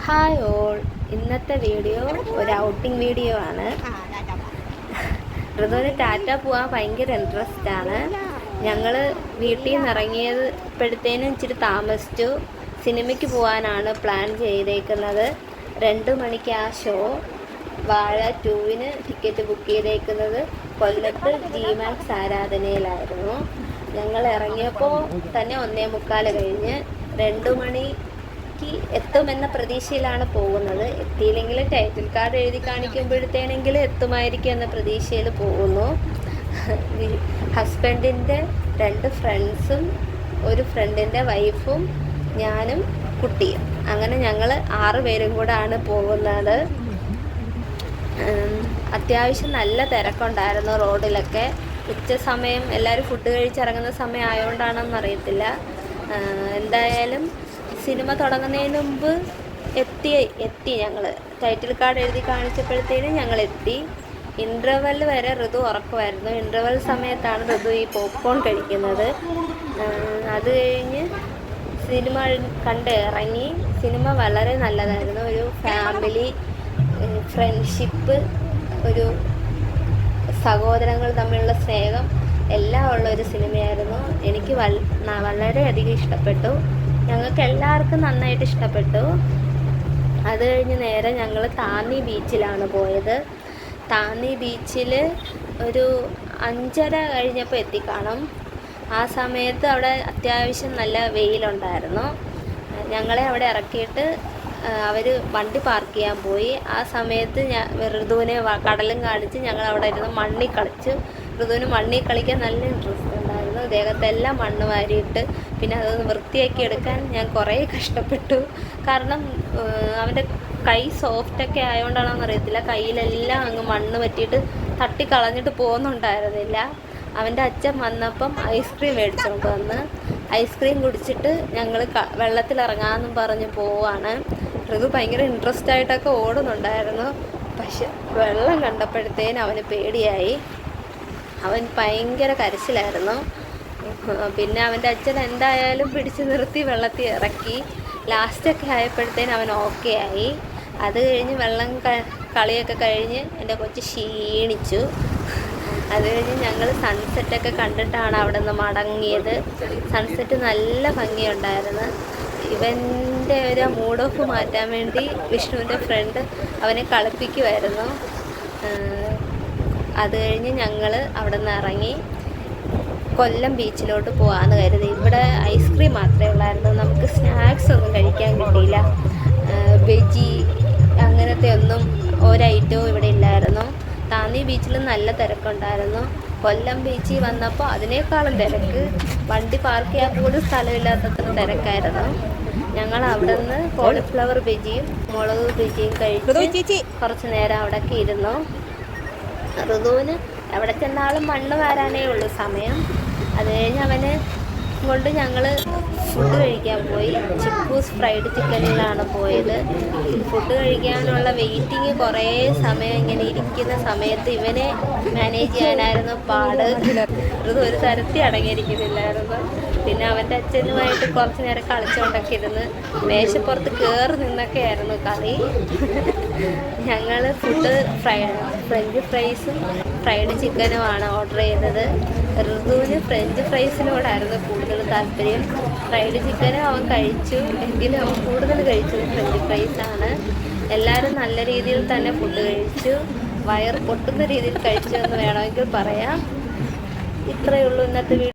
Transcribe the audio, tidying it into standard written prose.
Hi all, ഇന്നത്തെ video ഒരു outing video ആണ്. ഋതുവിന് ടാറ്റ പോകാൻ ഭയങ്കര ഇൻട്രസ്റ്റ് ആണ്. ഞങ്ങൾ വീട്ടിൽ നിന്ന് ഇറങ്ങിയപ്പോഴത്തേനും ഇച്ചിരി താമസിച്ചു. സിനിമയ്ക്ക് പോകാനാണ് പ്ലാൻ ചെയ്തേക്കുന്നത്. 2 മണിക്ക് ആ ഷോ. വാഴ 2-ന് ടിക്കറ്റ് ബുക്ക് ചെയ്തേക്കുന്നത് കൊല്ലത്ത് ജിമാക്സ് ആരാധനയിലായിരുന്നു. ഞങ്ങൾ ഇറങ്ങിയപ്പോൾ തന്നെ 1:45 കഴിഞ്ഞ്. 2 മണിക്ക് എത്തുമെന്ന പ്രതീക്ഷയിലാണ് പോകുന്നത്. എത്തിയില്ലെങ്കിൽ ടൈറ്റിൽ കാർഡ് എഴുതി കാണിക്കുമ്പോഴത്തേനെങ്കിലും എത്തുമായിരിക്കും എന്ന പ്രതീക്ഷയിൽ പോകുന്നു. ഹസ്ബൻഡിൻ്റെ 2 ഫ്രണ്ട്സും ഒരു ഫ്രണ്ടിൻ്റെ വൈഫും ഞാനും കുട്ടിയും, അങ്ങനെ ഞങ്ങൾ 6 പേരും കൂടെ ആണ് പോകുന്നത്. അത്യാവശ്യം നല്ല തിരക്കുണ്ടായിരുന്നു റോഡിലൊക്കെ. ഉച്ച സമയം, എല്ലാവരും ഫുഡ് കഴിച്ചിറങ്ങുന്ന സമയം ആയതുകൊണ്ടാണെന്ന് അറിയത്തില്ല. എന്തായാലും സിനിമ തുടങ്ങുന്നതിന് മുമ്പ് എത്തി ഞങ്ങൾ. ടൈറ്റിൽ കാർഡ് എഴുതി കാണിച്ചപ്പോഴത്തേനും ഞങ്ങൾ എത്തി. ഇൻ്റർവെൽ വരെ ഋതു ഉറക്കമായിരുന്നു. ഇൻ്റർവെൽ സമയത്താണ് ഋതു ഈ പോപ്കോൺ കഴിക്കുന്നത്. അത് കഴിഞ്ഞ് സിനിമ കണ്ട് ഇറങ്ങി. സിനിമ വളരെ നല്ലതായിരുന്നു. ഒരു ഫാമിലി, ഫ്രണ്ട്ഷിപ്പ്, ഒരു സഹോദരങ്ങൾ തമ്മിലുള്ള സ്നേഹം എല്ലാം ഉള്ള ഒരു സിനിമയായിരുന്നു. എനിക്ക് വളരെയധികം ഇഷ്ടപ്പെട്ടു. ഞങ്ങൾക്ക് എല്ലാവർക്കും നന്നായിട്ട് ഇഷ്ടപ്പെട്ടു. അത് കഴിഞ്ഞ് നേരെ ഞങ്ങൾ താന്നി ബീച്ചിലാണ് പോയത്. താന്നി ബീച്ചിൽ ഒരു 5:30 കഴിഞ്ഞപ്പോൾ എത്തിക്കാണും. ആ സമയത്ത് അവിടെ അത്യാവശ്യം നല്ല വെയിലുണ്ടായിരുന്നു. ഞങ്ങളെ അവിടെ ഇറക്കിയിട്ട് അവർ വണ്ടി പാർക്ക് ചെയ്യാൻ പോയി. ആ സമയത്ത് ഋതുവിനെ കടലും കാണിച്ച് ഞങ്ങൾ അവിടെ ഇരുന്ന് മണ്ണിൽ കളിച്ചു. ഋതുവിന് മണ്ണിൽ കളിക്കാൻ നല്ല ഇൻട്രസ്റ്റ് ഉണ്ടായിരുന്നു. ദേഹത്തെല്ലാം മണ്ണ് വാരിയിട്ട് പിന്നെ അതൊന്ന് വൃത്തിയാക്കി എടുക്കാൻ ഞാൻ കുറേ കഷ്ടപ്പെട്ടു. കാരണം അവൻ്റെ കൈ സോഫ്റ്റൊക്കെ ആയതുകൊണ്ടാണോന്ന് അറിയത്തില്ല, കയ്യിലെല്ലാം അങ്ങ് മണ്ണ് പറ്റിയിട്ട് തട്ടിക്കളഞ്ഞിട്ട് പോകുന്നുണ്ടായിരുന്നില്ല. അവൻ്റെ അച്ഛൻ വന്നപ്പം ഐസ്ക്രീം മേടിച്ചുകൊണ്ട് വന്ന് ഐസ്ക്രീം കുടിച്ചിട്ട് ഞങ്ങൾ വെള്ളത്തിലിറങ്ങാമെന്നും പറഞ്ഞ് പോവാണ്. ഋതു ഭയങ്കര ഇൻട്രസ്റ്റ് ആയിട്ടൊക്കെ ഓടുന്നുണ്ടായിരുന്നു. പക്ഷെ വെള്ളം കണ്ടപ്പോഴത്തേന് അവന് പേടിയായി. അവൻ ഭയങ്കര കരച്ചിലായിരുന്നു. പിന്നെ അവൻ്റെ അച്ഛൻ എന്തായാലും പിടിച്ചു നിർത്തി വെള്ളത്തിൽ ഇറക്കി. ലാസ്റ്റൊക്കെ ആയപ്പോഴത്തേന് അവൻ ഓക്കെ ആയി. അത് കഴിഞ്ഞ് കളിയൊക്കെ കഴിഞ്ഞ് എൻ്റെ കൊച്ച് ക്ഷീണിച്ചു. അത് കഴിഞ്ഞ് ഞങ്ങൾ സൺസെറ്റൊക്കെ കണ്ടിട്ടാണ് അവിടെ നിന്ന് മടങ്ങിയത്. സൺസെറ്റ് നല്ല ഭംഗിയുണ്ടായിരുന്നു. ഇവൻ്റെ ഒരു മൂഡ് ഓഫ് മാറ്റാൻ വേണ്ടി വിഷ്ണുവിൻ്റെ ഫ്രണ്ട് അവനെ കളിപ്പിക്കുമായിരുന്നു. അത് കഴിഞ്ഞ് ഞങ്ങൾ അവിടെ നിന്ന് ഇറങ്ങി കൊല്ലം ബീച്ചിലോട്ട് പോകാമെന്ന് കരുതി. ഇവിടെ ഐസ്ക്രീം മാത്രമേ ഉള്ളായിരുന്നു. നമുക്ക് സ്നാക്സ് ഒന്നും കഴിക്കാൻ കിട്ടിയില്ല. ബജി അങ്ങനത്തെ ഒന്നും ഒരൈറ്റവും ഇവിടെ ഇല്ലായിരുന്നു. താന്നി ബീച്ചിൽ നല്ല തിരക്കുണ്ടായിരുന്നു. കൊല്ലം ബീച്ചിൽ വന്നപ്പോൾ അതിനേക്കാളും തിരക്ക്. വണ്ടി പാർക്ക് ചെയ്യാൻ പോലും സ്ഥലമില്ലാത്തത്ര തിരക്കായിരുന്നു. ഞങ്ങൾ അവിടെ നിന്ന് കോളിഫ്ലവർ ബജിയും മുളക് ബജിയും കഴിച്ച് കുറച്ച് നേരം അവിടെയൊക്കെ ഇരുന്നു. ഋതുവിന് എവിടെ ചെന്നാലും മണ്ണ് വാരാനേ ഉള്ളൂ സമയം. അത് കഴിഞ്ഞ് അവനെ കൊണ്ട് ഞങ്ങൾ ഫുഡ് കഴിക്കാൻ പോയി. ചിക്കൂസ് ഫ്രൈഡ് ചിക്കനിലാണ് പോയത്. ഫുഡ് കഴിക്കാനുള്ള വെയിറ്റിങ്, കുറേ സമയം ഇങ്ങനെ ഇരിക്കുന്ന സമയത്ത് ഇവനെ മാനേജ് ചെയ്യാനായിരുന്നു പാട്. ഋതു ഒരു തരത്തിൽ അടങ്ങിയിരിക്കുന്നില്ലായിരുന്നു. പിന്നെ അവൻ്റെ അച്ഛനുമായിട്ട് കുറച്ച് നേരം കളിച്ചുകൊണ്ടൊക്കെ ഇരുന്ന് മേശപ്പുറത്ത് കയറി നിന്നൊക്കെ ആയിരുന്നു കളി. ഞങ്ങൾ ഫുഡ് ഫ്രഞ്ച് ഫ്രൈസും ഫ്രൈഡ് ചിക്കനുമാണ് ഓർഡർ ചെയ്തത്. ഋതുവിന് ഫ്രഞ്ച് ഫ്രൈസിനോടായിരുന്നു കൂടുതൽ താല്പര്യം. ഫ്രൈഡ് ചിക്കനും അവൻ കഴിച്ചു, എങ്കിലും അവൻ കൂടുതൽ കഴിച്ചത് ഫ്രഞ്ച് ഫ്രൈസാണ്. എല്ലാവരും നല്ല രീതിയിൽ തന്നെ ഫുഡ് കഴിച്ചു. വയർ പൊട്ടുന്ന രീതിയിൽ കഴിച്ചു എന്ന് വേണമെങ്കിൽ പറയാം. ഇത്രയേ ഉള്ളൂ ഇന്നത്തെ വീഡിയോ.